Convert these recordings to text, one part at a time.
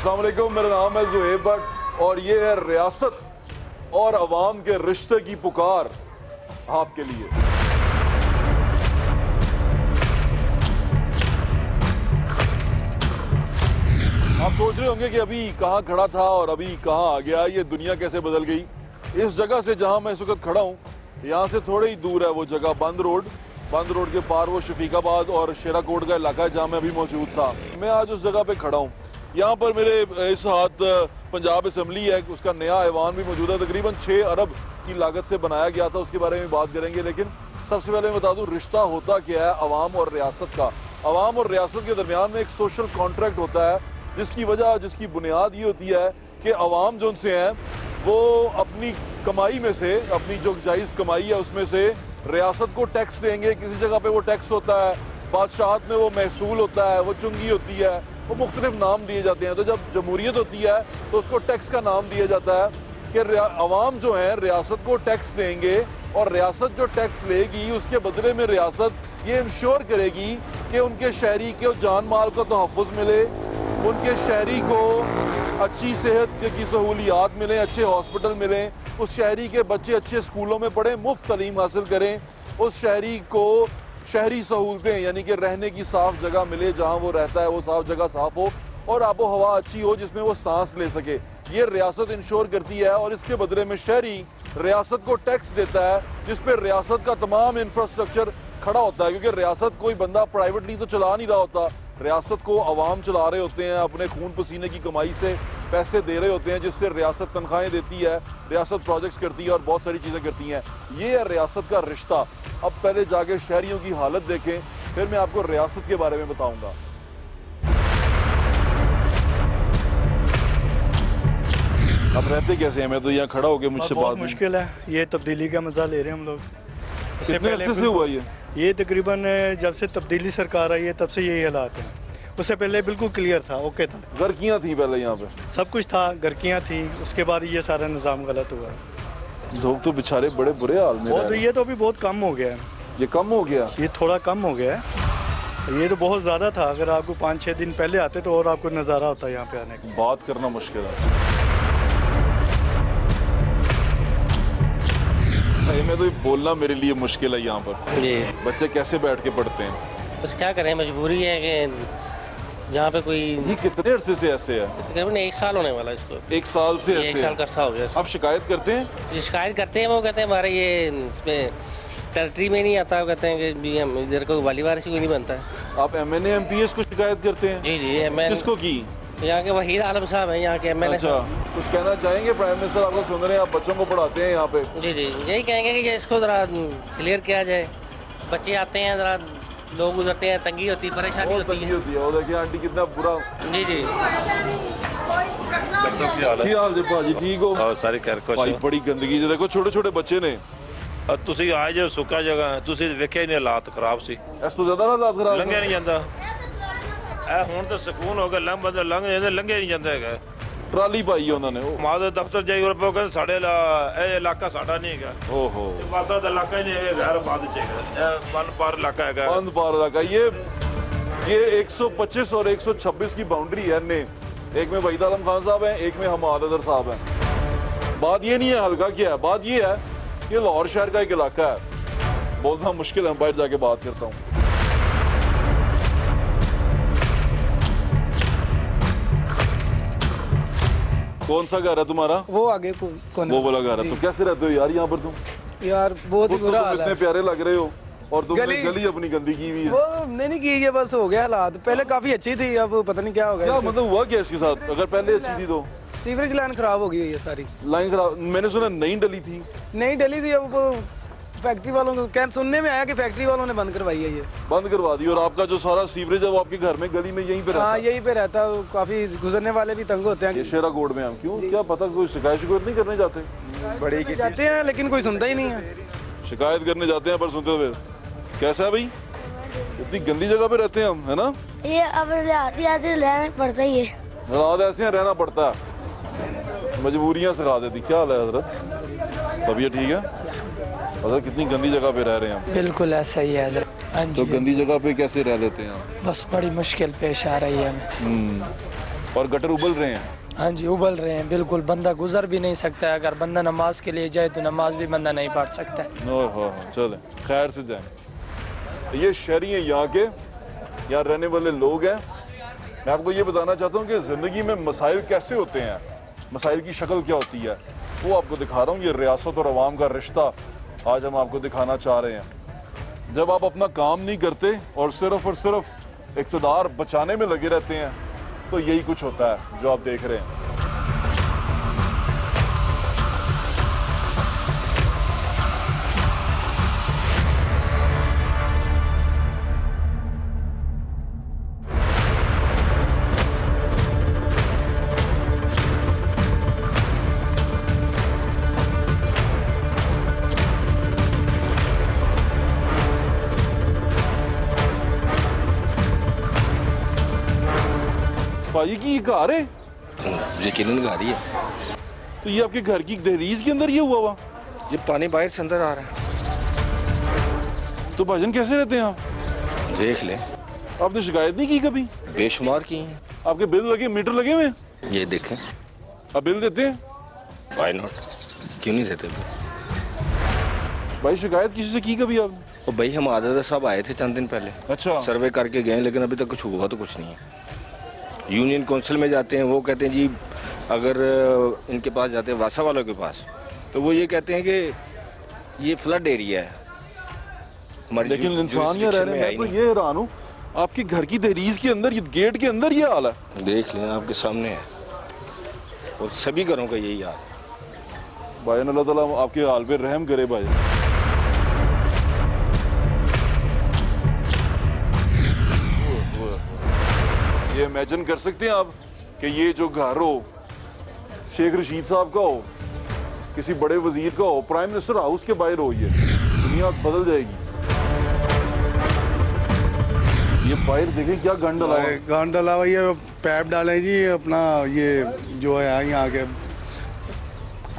अस्सलाम वालेकुम, मेरा नाम है ज़ुहैब भट्ट और ये है रियासत और अवाम के रिश्ते की पुकार आपके लिए। आप सोच रहे होंगे कि अभी कहाँ खड़ा था और अभी कहाँ आ गया, ये दुनिया कैसे बदल गई। इस जगह से जहाँ मैं इस वक्त खड़ा हूँ, यहाँ से थोड़े ही दूर है वो जगह बंद रोड के पार वो शफीकाबाद और शेराकोट का इलाका है जहाँ मैं अभी मौजूद था। मैं आज उस जगह पे खड़ा हूँ। यहाँ पर मेरे इस हाथ पंजाब असम्बली है, उसका नया ऐवान भी मौजूद है, तकरीबन 6 अरब की लागत से बनाया गया था, उसके बारे में बात करेंगे। लेकिन सबसे पहले मैं बता दूं रिश्ता होता क्या है अवाम और रियासत का। अवाम और रियासत के दरमियान में एक सोशल कॉन्ट्रैक्ट होता है जिसकी बुनियाद ये होती है कि अवाम जो उनसे हैं वो अपनी कमाई में से, अपनी जो जायज़ कमाई है उसमें से रियासत को टैक्स देंगे। किसी जगह पे वो टैक्स होता है, बादशाहत में वो महसूल होता है, वो चुंगी होती है, वो मुख्तलिफ नाम दिए जाते हैं। तो जब जमहूरियत होती है तो उसको टैक्स का नाम दिया जाता है कि अवाम जो है रियासत को टैक्स देंगे और रियासत जो टैक्स लेगी उसके बदले में रियासत ये इंश्योर करेगी कि उनके शहरी के जान माल का तहफ़्फ़ुज़ मिले, उनके शहरी को अच्छी सेहत की सहूलियात मिलें, अच्छे हॉस्पिटल मिलें, उस शहरी के बच्चे अच्छे स्कूलों में पढ़ें, मुफ्त तालीम हासिल करें, उस शहरी को शहरी सहूलतें यानी कि रहने की साफ जगह मिले, जहां वो रहता है वो साफ जगह साफ हो और आबो हवा अच्छी हो जिसमें वो सांस ले सके। ये रियासत इंश्योर करती है और इसके बदले में शहरी रियासत को टैक्स देता है जिस पर रियासत का तमाम इंफ्रास्ट्रक्चर खड़ा होता है, क्योंकि रियासत कोई बंदा प्राइवेटली तो चला नहीं रहा होता, रियासत को अवाम चला रहे होते हैं, अपने खून पसीने की कमाई से पैसे दे रहे होते हैं, जिससे रियासत तनख्वाहें देती है, रियासत प्रोजेक्ट्स करती है और बहुत सारी चीज़ें करती हैं। ये है रियासत का रिश्ता। अब पहले जाके शहरियों की हालत देखें, फिर मैं आपको रियासत के बारे में बताऊंगा। अब रहते कैसे हैं? मैं तो यहाँ खड़ा होकर मुझसे बात मुश्किल है, ये तब्दीली का मजा ले रहे हैं हम लोग। कितने अरसे से हुआ ये तकरीबन जब से तब्दीली सरकार आई है तब से यही हालात हैं। उससे पहले बिल्कुल क्लियर था, ओके था, गर्कियाँ थी पहले यहाँ पे, सब कुछ था, गर्कियाँ थी, उसके बाद ये सारा निज़ाम गलत हुआ। लोग तो बेचारे बड़े बुरे हाल में बहुत, ये तो अभी बहुत कम हो गया है। ये कम हो गया, ये थोड़ा कम हो गया है, ये तो बहुत ज़्यादा था। अगर आपको 5-6 दिन पहले आते तो और आपको नज़ारा होता यहाँ पे आने का। बात करना मुश्किल है। मैं तो बोलना मेरे लिए मुश्किल है यहाँ पर जी। बच्चे कैसे बैठ के पढ़ते हैं? बस क्या करें, मजबूरी है कि जहाँ पे कोई। ये कितने अरसे से ऐसे है? तकरीबन 1 साल होने वाला इसको। 1 साल से ऐसे? 1 साल का अर्सा हो गया। आप शिकायत करते हैं? जी शिकायत करते हैं, वो कहते हैं हमारे ये इसमें टेरिटरी में नहीं आता, वो कहते हैं कि भी हम इधर को वाली वारिस कोई नहीं बनता है। आप MNA MPS को शिकायत करते हैं? जी जी। किसको की? यहाँ के वहीद आलम साहब हैं, यहाँ के MNA। अच्छा, कुछ कहना चाहेंगे? प्राइम मिनिस्टर आपको सुन रहे हैं, आप बच्चों को पढ़ाते हैं यहाँ पे। जी जी, यही कहेंगे कि इसको ज़रा क्लियर किया जाए। बच्चे आते हैं, ज़रा लोग गुजरते हैं, तंगी होती है, परेशानी होती है। और देखिए आंटी कितना बुरा। जी जी। की हाल जी भाजी, ठीक हो? सारी भाई बड़ी गंदगी से देखो, छोटे छोटे बच्चे ने। ਤੁਸੀਂ ਆਏ ਜੇ ਸੁੱਕਾ ਜਗ੍ਹਾ ਤੁਸੀਂ ਵੇਖਿਆ ਨਹੀਂ, ਹਾਲਾਤ ਖਰਾਬ ਸੀ। ਇਸ ਤੋਂ ਜ਼ਿਆਦਾ ਹਾਲਾਤ ਖਰਾਬ ਲੰਘਿਆ ਨਹੀਂ ਜਾਂਦਾ। ਇਹ ਹੁਣ ਤਾਂ ਸਕੂਨ ਹੋ ਗਿਆ, ਬੰਦੇ ਲੰਘ ਜਾਂਦੇ, ਲੰਘਿਆ ਨਹੀਂ ਜਾਂਦਾ ਹੈਗਾ। ਟਰਾਲੀ ਪਾਈ ਉਹਨਾਂ ਨੇ, ਮਾਦ ਦਫ਼ਤਰ ਜਾਈ ਉਹ ਕਹਿੰਦੇ ਸਾਡੇ ਇਹ ਇਲਾਕਾ ਸਾਡਾ ਨਹੀਂ ਹੈਗਾ। ਓਹੋ, ਪਾਸਾ ਦਾ ਇਲਾਕਾ ਹੀ ਨਹੀਂ ਹੈ, ਘਰ ਬਾਦ ਚ ਹੈਗਾ, ਇਹ ਬੰਦ ਪਾਰ ਇਲਾਕਾ ਹੈਗਾ। ਬੰਦ ਪਾਰ इलाका। ये 125 और 126 की बाउंड्री है। एक में वहीद आलम खान साहब हैं, एक में हमाद अदर साहब हैं। बात ये नहीं है हल्का क्या है, बात ये है कि लाहौर शहर का एक इलाका है। बोलना मुश्किल है, बाहर जाके बात करता हूँ। कौन सा घर है तुम्हारा? वो आगे कौन? वो वाला घर है। तो कैसे रहते हो यार यहाँ पर तुम? यार बहुत ही बुरा हाल है। इतने प्यारे लग रहे हो और तुमने गली अपनी गंदी की हुई है। वो नहीं की है, बस हो गया हालात। पहले काफी अच्छी थी, अब पता नहीं क्या हो गया। क्या मतलब हुआ क्या इसके साथ? अगर पहले अच्छी थी तो? सीवरेज लाइन खराब हो गई है सारी। लाइन खराब? मैंने सुना नई डली थी। नई डली थी, अब वो फैक्ट्री वालों को क्या सुनने में आया कि फैक्ट्री वालों ने बंद करवाई है, ये बंद करवा दी। और आपका जो सारा सीवरेज है वो आपके घर में गली में यहीं पे रहता है? हाँ यहीं पे रहता है। काफी गुजरने वाले भी तंग होते हैं। ये शेराकोट में हम क्यों, क्या पता कोई शिकायत नहीं करने जाते? बड़ी जाते हैं लेकिन कोई सुनता ही नहीं है। शिकायत करने जाते हैं पर सुनते हुए। कैसा है भाई, इतनी गंदी जगह पे रहते हैं हम, है ना? ये अब ऐसे रहना पड़ता ही है। हालात ऐसे रहना पड़ता है, मजबूरियाँ सिखा देती। क्या हाल है हजरत, तबीयत ठीक है? हजरत कितनी गंदी जगह पे रह रहे हैं हम। बिल्कुल ऐसा ही है हजरत। तो गंदी जगह पे कैसे रह लेते हैं? बस बड़ी मुश्किल पेश आ रही है हमें। और गटर उबल रहे हैं। हाँ जी, उबल रहे हैं बिल्कुल। बंदा गुजर भी नहीं सकता है, अगर बंदा नमाज के लिए जाए तो नमाज भी बंदा नहीं पढ़ सकता है। ओहो, चले खैर से जाएं। ये शहरी हैं यहाँ के, यहाँ रहने वाले लोग हैं। मैं आपको ये बताना चाहता हूँ कि ज़िंदगी में मसाइल कैसे होते हैं, मसाइल की शक्ल क्या होती है, वो आपको दिखा रहा हूँ। ये रियासत और अवाम का रिश्ता आज हम आपको दिखाना चाह रहे हैं। जब आप अपना काम नहीं करते और सिर्फ इक़्तिदार बचाने में लगे रहते हैं, तो यही कुछ होता है जो आप देख रहे हैं। भाई की घर है, यकीनन घर ही है। तो ये आपके घर की दहलीज के अंदर ये हुआ? ये पानी बाहर से अंदर आ रहा है। तो भाईजान कैसे रहते हैं आप? देख ले, आपने शिकायत नहीं की कभी? बेशुमार की हैं। आपके बिल लगे, मीटर लगे हुए हैं? ये देखें। आप बिल देते हैं? व्हाई नॉट, क्यों नहीं देते? भाई शिकायत किसी से की कभी आपने? और भाई हम आदर साहब आए थे चंद दिन पहले, अच्छा, सर्वे करके गए, लेकिन अभी तक कुछ हुआ तो कुछ नहीं है। यूनियन काउंसिल में जाते हैं, वो कहते हैं जी अगर इनके पास जाते हैं वासा वालों के पास, तो वो ये कहते हैं कि ये फ्लड एरिया है हमारी। लेकिन इंसान यहाँ रह रहे हैं। मैं तो ये हैरान हूँ, आपके घर की दहलीज के अंदर, ये गेट के अंदर ये हाल है। देख लें, आपके सामने है, और सभी घरों का यही हाल है। भाई अल्लाह ताला आपके हाल पे रहम करे भाई। ये इमेजिन कर सकते हैं आप कि ये जो घर हो, शेख रशीद साहब का हो, किसी बड़े वजीर का हो, प्राइम मिनिस्टर हाउस के बाहर हो, ये दुनिया बदल जाएगी। ये बाहर देखें क्या गंड डाला है। गंड डाला हुआ, ये पैप डाले जी अपना, ये जो है यहाँ के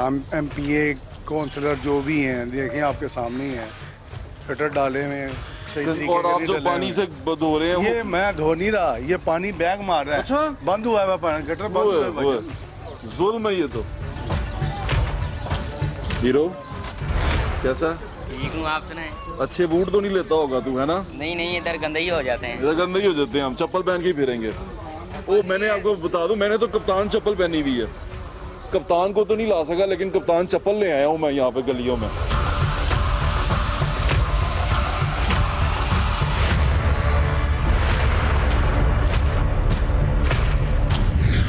हम MPA काउंसलर जो भी हैं, देखें आपके सामने ही हैं, गटर डाले हुए हैं सही तरीके और आप से जो डाले पानी हुए से धो रहे हैं, ये मैं धो नहीं रहा, ये पानी बैग मार रहा है। अच्छा, बंद हुआ है पानी, गटर बंद हुआ है। जुल्म है ये तो। हीरो कैसा? ठीक हूँ, आप सुनाएं? अच्छे बूट तो नहीं लेता होगा तू, है ना? नहीं, इधर गंदे ही हो जाते हैं। इधर गंदे ही हो जाते हैं, हम चप्पल पहन के ही फिरेंगे। ओ मैंने आपको बता दूं, मैंने तो कप्तान चप्पल पहनी हुई है। कप्तान को तो नहीं ला सका, लेकिन कप्तान चप्पल ले आया हूँ मैं यहाँ पे गलियों में।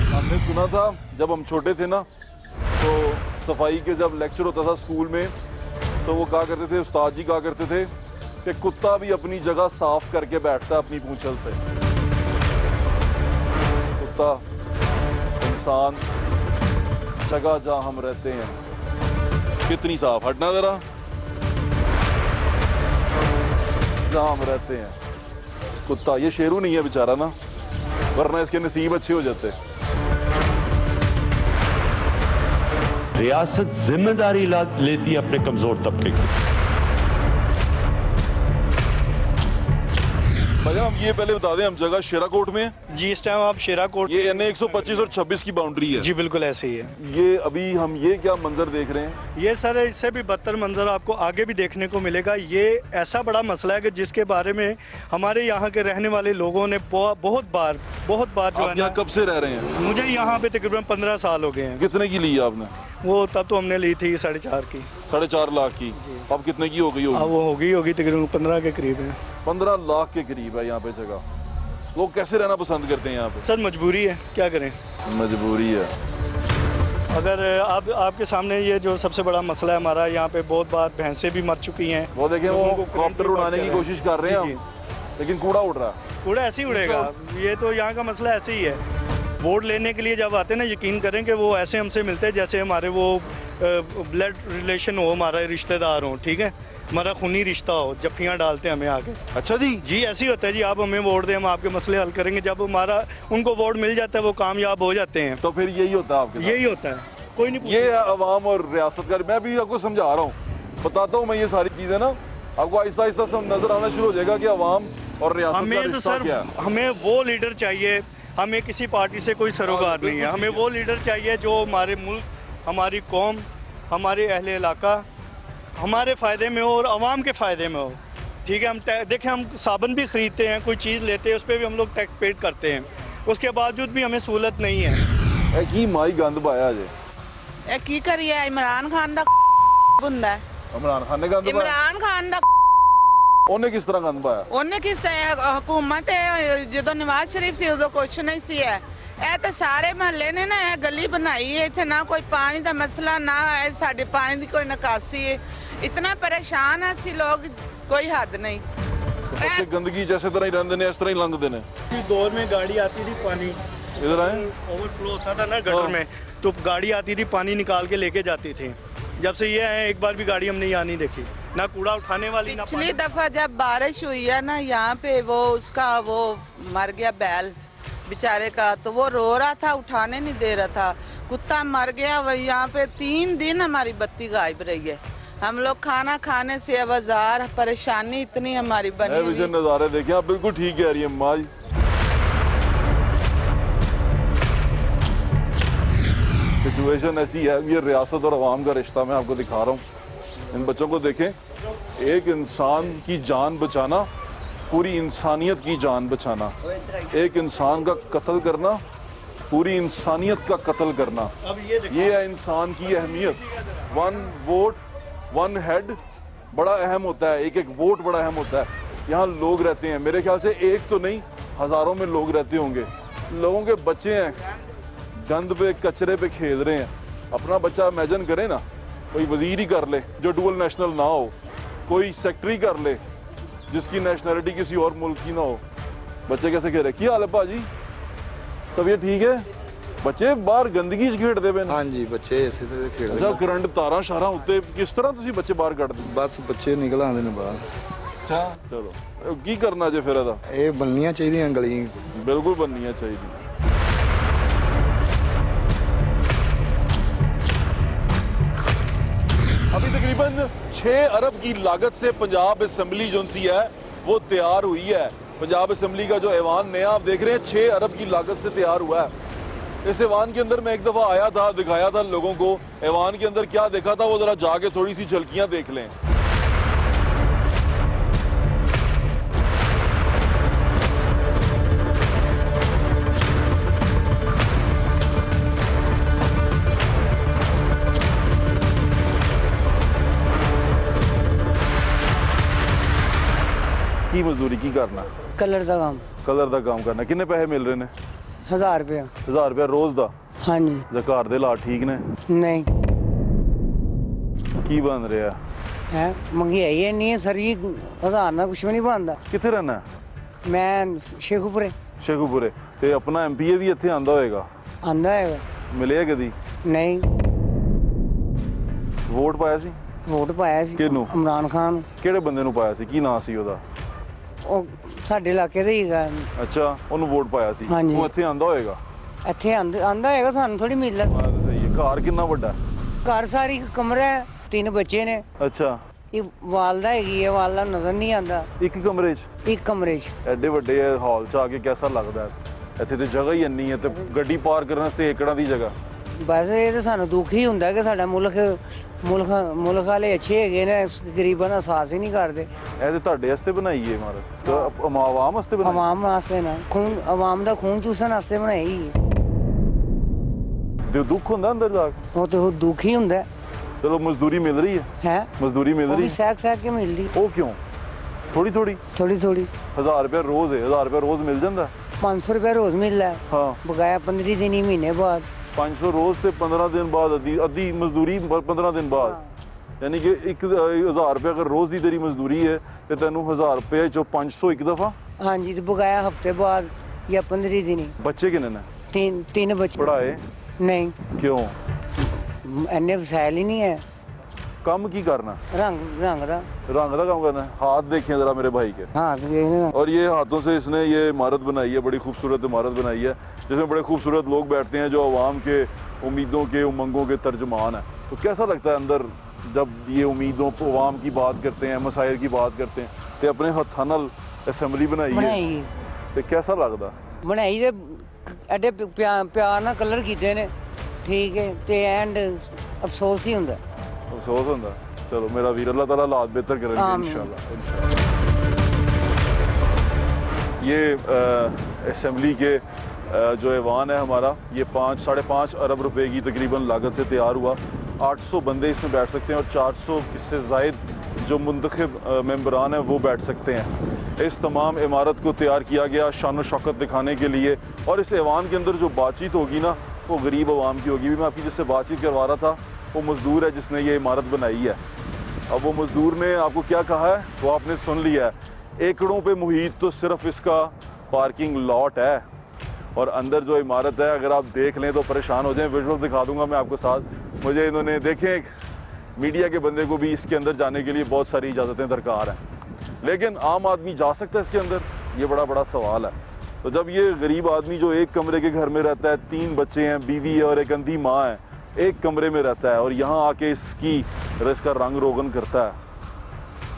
हमने सुना था जब हम छोटे थे ना, तो सफाई के जब लेक्चर होता था स्कूल में, तो वो कहा करते थे, उस्ताद जी कहा करते थे कि कुत्ता भी अपनी जगह साफ करके बैठता है अपनी पूंछल से। कुत्ता, इंसान, जगह जहां हम रहते हैं कितनी साफ, हटना जरा, जहां हम रहते हैं। कुत्ता, ये शेरू नहीं है बेचारा ना, वरना इसके नसीब अच्छे हो जाते। रियासत जिम्मेदारी लेती है अपने कमजोर तबके की। भाई हम ये पहले बता दें, हम जगह शेराकोट में हैं। जी, इस टाइम आप शेराकोट, ये NA 125 और 26 की बाउंड्री है। जी बिल्कुल ऐसे ही है। ये अभी हम ये क्या मंजर देख रहे हैं? ये सर इससे भी बदतर मंजर आपको आगे भी देखने को मिलेगा। ये ऐसा बड़ा मसला है कि जिसके बारे में हमारे यहाँ के रहने वाले लोगों ने बहुत बार जो है। यहाँ कब से रह रहे हैं? मुझे यहाँ पे तकरीबन 15 साल हो गए हैं। कितने की ली आपने? वो तब तो हमने ली थी 4.5 की। 4.5 लाख की। अब कितने की हो गई होगी? वो होगी तकरीबन 15 के करीब है। 15 लाख के करीब है यहाँ पे जगह। लोग कैसे रहना पसंद करते हैं यहाँ पे? सर मजबूरी है, क्या करें, मजबूरी है। अगर आपके सामने ये जो सबसे बड़ा मसला है हमारा, यहाँ पे बहुत बार भैंसें भी मर चुकी हैं। वो देखें, वो कॉप्टर उड़ाने की कोशिश कर रहे हैं, लेकिन कूड़ा उड़ रहा है। कूड़ा ऐसे ही उड़ेगा, ये तो यहाँ का मसला ऐसे ही है। वोट लेने के लिए जब आते हैं ना, यकीन करें कि वो ऐसे हमसे मिलते हैं जैसे हमारे वो ब्लड रिलेशन हो, हमारा रिश्तेदार हो, ठीक है, हमारा खूनी रिश्ता हो, जफ्फियाँ डालते हैं हमें आगे। अच्छा जी, जी ऐसे ही होता है जी, आप हमें वोट दें, हम आपके मसले हल करेंगे। जब हमारा उनको वोट मिल जाता है, वो कामयाब हो जाते हैं, तो फिर यही होता है आपके साथ? यही होता है, कोई नहीं। ये अवाम और रियासत का, मैं भी आपको समझा रहा हूँ, बताता हूँ मैं ये सारी चीज़ें ना, आपको आहिस्ता आहिस्ता सब नजर आना शुरू हो जाएगा कि अवाम और रियासत का हमें तो रिश्ता सर क्या है? हमें वो लीडर चाहिए, हमें किसी पार्टी से कोई सरोकार नहीं है। हमें वो लीडर चाहिए जो हमारे मुल्क, हमारी कौम, हमारे अहले इलाका हमारे फ़ायदे में हो और आवाम के फ़ायदे में हो। ठीक है, हम देखें, हम साबुन भी ख़रीदते हैं, कोई चीज़ लेते हैं, उस पर भी हम लोग टैक्स पेड करते हैं, उसके बावजूद भी हमें सहूलत नहीं है। की माई गंद पाया जे की करिए इमरान खान दा बंदा है। इमरान खान ने गंद पाया? इमरान खान दा ਉਹਨੇ ਕਿਸ ਤਰ੍ਹਾਂ ਗੰਦ ਪਾਇਆ? ਉਹਨੇ ਕਿਸ ਤਰ੍ਹਾਂ ਹਕੂਮਤ ਹੈ ਜਦੋਂ ਨਵਾਜ਼ ਸ਼ਰੀਫ ਸੀ ਉਦੋਂ ਕੁਛ ਨਹੀਂ ਸੀ ਹੈ। ਇਹ ਤਾਂ ਸਾਰੇ ਮਹੱਲੇ ਨੇ ਨਾ ਇਹ ਗਲੀ ਬਣਾਈ ਹੈ, ਇੱਥੇ ਨਾ ਕੋਈ ਪਾਣੀ ਦਾ ਮਸਲਾ ਨਾ ਹੈ, ਸਾਡੇ ਪਾਣੀ ਦੀ ਕੋਈ ਨਿਕਾਸੀ ਹੈ। ਇਤਨਾ ਪਰੇਸ਼ਾਨ ਹੈ ਅਸੀਂ ਲੋग, कोई हद नहीं। बच्चे गंदगी जैसे तरह ही रहते हैं, इस तरह ही लंघते हैं। इस दौर में गाड़ी आती थी, पानी इधर आए, ओवरफ्लो होता था ना गटर में, तो गाड़ी आती थी, पानी निकाल के लेके जाती थी। जब से ये है, एक बार भी गाड़ी हमने यहाँ नहीं देखी, ना कूड़ा उठाने वाली ना। पिछली दफा जब बारिश हुई है ना यहाँ पे, वो उसका वो मर गया बैल बेचारे का, तो वो रो रहा था, उठाने नहीं दे रहा था, कुत्ता मर गया। वही यहाँ पे 3 दिन हमारी बत्ती गायब रही है। हम लोग खाना खाने से अवजार, परेशानी इतनी हमारी बनी हुई है। नज़ारे देखिए, आप बिल्कुल ठीक कह रही है अम्मा जी। सिचुएशन ऐसी है, ये रियासत और अवाम का रिश्ता मैं आपको दिखा रहा हूँ। इन बच्चों को देखें, एक इंसान की जान बचाना, पूरी इंसानियत की जान बचाना। एक इंसान का कत्ल करना, पूरी इंसानियत का कत्ल करना, ये है इंसान की अहमियत। 1 वोट 1 हेड बड़ा अहम होता है, एक एक वोट बड़ा अहम होता है। यहाँ लोग रहते हैं, मेरे ख्याल से एक तो नहीं, हज़ारों में लोग रहते होंगे। लोगों के बच्चे हैं, गंद पे कचरे पे खेल रहे हैं। अपना बच्चा इमेजिन करें ना, कोई वजीर ही कर ले जो डुअल नेशनल ना हो, कोई सेक्रेटरी कर ले जिसकी नेशनलिटी किसी और मुल्क की ना हो। बच्चे कैसे खेल रहे? क्या हाल है भाजी, तबीयत ठीक है? बच्चे बाहर गंदगी च खेडदे पे? हाँ जी, बच्चे इसे ते खेडदे। अच्छा, करंट तारा शारा उत्ते किस तरह तुसी बच्चे बाहर कढदे? बस बच्चे निकल आंदे ने बाहर। अच्छा, चलो की करना जे फिर ਇਹਦਾ? ਇਹ बननियां चाहिए गली, बिल्कुल बननियां चाहिए। अभी तकरीबन 6 अरब की लागत से पंजाब असम्बली जो सी है वो तैयार हुई है। पंजाब असम्बली का जो ऐवान नया आप देख रहे हैं 6 अरब की लागत से तैयार हुआ है। इस ऐवान के अंदर मैं एक दफ़ा आया था, दिखाया था लोगों को ऐवान के अंदर क्या देखा था, वो ज़रा जाके थोड़ी सी झलकियां देख लें। की मजदूरी की करना? कलर का काम। कलर का काम करना। कितने पैसे मिल रहे हैं? 1000 रुपया। 1000 रुपया रोज का? हाँ जी। घर दे लाट ठीक ने? नहीं। की बन रहा है? महंगाई नहीं है सर जी, 1000 ना कुछ भी नहीं बनता। कितने रहना? मैं शेखुपुरे। शेखुपुरे। ते अपना एमपीए भी इत्थे आंदा होएगा? आंदा है। मिले कदी? नहीं। वोट पाया सी? वोट पाया सी। किहनू? इमरान खान। किहड़े बंदे नू पाया सी? की नाम सी ओदा? ਉਹ ਸਾਡੇ ਇਲਾਕੇ ਦਾ ਹੀ ਹੈਗਾ। ਅੱਛਾ, ਉਹਨੂੰ ਵੋਟ ਪਾਇਆ ਸੀ। ਉਹ ਇੱਥੇ ਆਂਦਾ ਹੋਏਗਾ? ਇੱਥੇ ਆਂਦਾ ਹੈਗਾ, ਸਾਨੂੰ ਥੋੜੀ ਮਿਲਦਾ। ਸਹੀ ਹੈ। ਘਰ ਕਿੰਨਾ ਵੱਡਾ? ਘਰ ਸਾਰੀ ਕਮਰਾ ਹੈ, 3 ਬੱਚੇ ਨੇ। ਅੱਛਾ। ਇਹ ਵਾਲਦਾ ਹੈਗੀ ਹੈ, ਵਾਲਦਾ ਨਜ਼ਰ ਨਹੀਂ ਆਂਦਾ। ਇੱਕ ਕਮਰੇ 'ਚ? ਇੱਕ ਕਮਰੇ 'ਚ। ਐਡੇ ਵੱਡੇ ਹਾਲ 'ਚ ਆ ਕੇ ਕਿਹਦਾ ਲੱਗਦਾ? ਇੱਥੇ ਤੇ ਜਗ੍ਹਾ ਹੀ ਇੰਨੀ ਹੈ ਤੇ ਗੱਡੀ ਪਾਰ ਕਰਨ ਵਾਸਤੇ ਏਕੜਾਂ ਦੀ ਜਗ੍ਹਾ। ਬਸ ਇਹ ਤਾਂ ਸਾਨੂੰ ਦੁੱਖ ਹੀ ਹੁੰਦਾ ਕਿ ਸਾਡਾ ਮੁਲਕ ਵਾਲੇ ਅੱਛੇ ਹੈਗੇ ਨੇ, ਗਰੀਬਾਂ ਦਾ ਸਾਥ ਹੀ ਨਹੀਂ ਕਰਦੇ। ਇਹ ਤੇ ਤੁਹਾਡੇ ਵਾਸਤੇ ਬਣਾਈ ਹੈ ਇਮਾਰਤ, ਆਵਾਮ ਵਾਸਤੇ ਬਣਾਈ? ਆਵਾਮ ਵਾਸਤੇ ਨਾ, ਖੂਨ ਆਵਾਮ ਦਾ ਖੂਨ ਚੂਸਣ ਵਾਸਤੇ ਬਣਾਈ ਹੈ। ਤੇ ਦੁੱਖ ਹੁੰਦਾ ਅੰਦਰ ਜਾ ਕੇ? ਉਹ ਤੇ ਦੁੱਖ ਹੀ ਹੁੰਦਾ। ਚਲੋ ਮਜ਼ਦੂਰੀ ਮਿਲ ਰਹੀ ਹੈ? ਹੈ ਮਜ਼ਦੂਰੀ ਮਿਲ ਰਹੀ ਹੈ? ਸਹਿਕ ਕੇ ਮਿਲਦੀ। ਉਹ ਕਿਉਂ? ਥੋੜੀ ਥੋੜੀ? 1000 ਰੁਪਏ ਰੋਜ਼ ਹੈ। 1000 ਰੁਪਏ ਰੋਜ਼ ਮਿਲ ਜਾਂਦਾ? 500 ਰੁਪਏ ਰੋਜ਼ ਮਿਲਦਾ। ਹਾਂ। ਬਕਾਇਆ 15 ਦਿਨ ਹੀ ਮਹੀਨੇ ਬਾਅਦ। 500 रोज से 15 दिन बाद अद्धी मजदूरी 15 दिन बाद, यानी कि 1000 रुपये अगर रोज की तेरी मजदूरी है तो तेन 1000 रुपये चो 500 एक दफा। हाँ जी, तो बकाया हफ्ते बाद या 15 दिन। बच्चे कितने ने? 3 बच्चे। पढ़ाए? नहीं। क्यों? इन्ने वसाइल ही नहीं है। काम की करना? रंग का काम करना। हाथ देखें जरा मेरे भाई के। हाथ। और ये हाथों से इसने ये इमारत बनाई है, बड़ी खूबसूरत इमारत बनाई है जिसमें बड़े खूबसूरत लोग बैठते हैं जो आवाम के उम्मीदों के उमंगों के तर्जुमान हैं। तो कैसा लगता है अंदर जब ये उम्मीदों आवाम की बात करते हैं, मसाइल की बात करते हैं, तो अपने हत्थां नाल ਅਸੈਂਬਲੀ ਬਣਾਈ ਹੈ ਬਣਾਈ ਤੇ ਕਿਹਦਾ ਲੱਗਦਾ ਬਣਾਈ ਤੇ ਐਡੇ ਪਿਆਰ ਨਾਲ ਕਲਰ ਕੀਤੇ ਨੇ ਠੀਕ ਹੈ ਤੇ ਐਂਡ ਅਫਸੋਸ ਹੀ ਹੁੰਦਾ ਅਫਸੋਸ ਹੁੰਦਾ ਚਲੋ ਮੇਰਾ ਵੀਰ ਅੱਲਾਹ ताला हालात बेहतर करेंगे इंशाल्लाह ये असेंबली के जो ऐवान है हमारा ये 5-5.5 अरब रुपए की तकरीबन लागत से तैयार हुआ 800 बंदे इसमें बैठ सकते हैं और 400 इससे ज़ायद जो मुंतखब मेंबरान हैं वो बैठ सकते हैं इस तमाम इमारत को तैयार किया गया शान शौकत दिखाने के लिए और इस ऐवान के अंदर जो बातचीत होगी ना वो गरीब आवाम की होगी मैं आपकी जिससे बातचीत करवा रहा था वो मज़दूर है जिसने ये इमारत बनाई है अब वो मज़दूर ने आपको क्या कहा है वो आपने सुन लिया है एकड़ों पे मुहित तो सिर्फ इसका पार्किंग लॉट है और अंदर जो इमारत है अगर आप देख लें तो परेशान हो जाएं विजुअल दिखा दूंगा मैं आपको साथ मुझे इन्होंने देखें मीडिया के बंदे को भी इसके अंदर जाने के लिए बहुत सारी इजाज़तें दरकार हैं लेकिन आम आदमी जा सकता है इसके अंदर ये बड़ा सवाल है तो जब ये गरीब आदमी जो एक कमरे के घर में रहता है 3 बच्चे हैं बीवी है और एक अंधी माँ है एक कमरे में रहता है और यहाँ आके इसका रंग रोगन करता है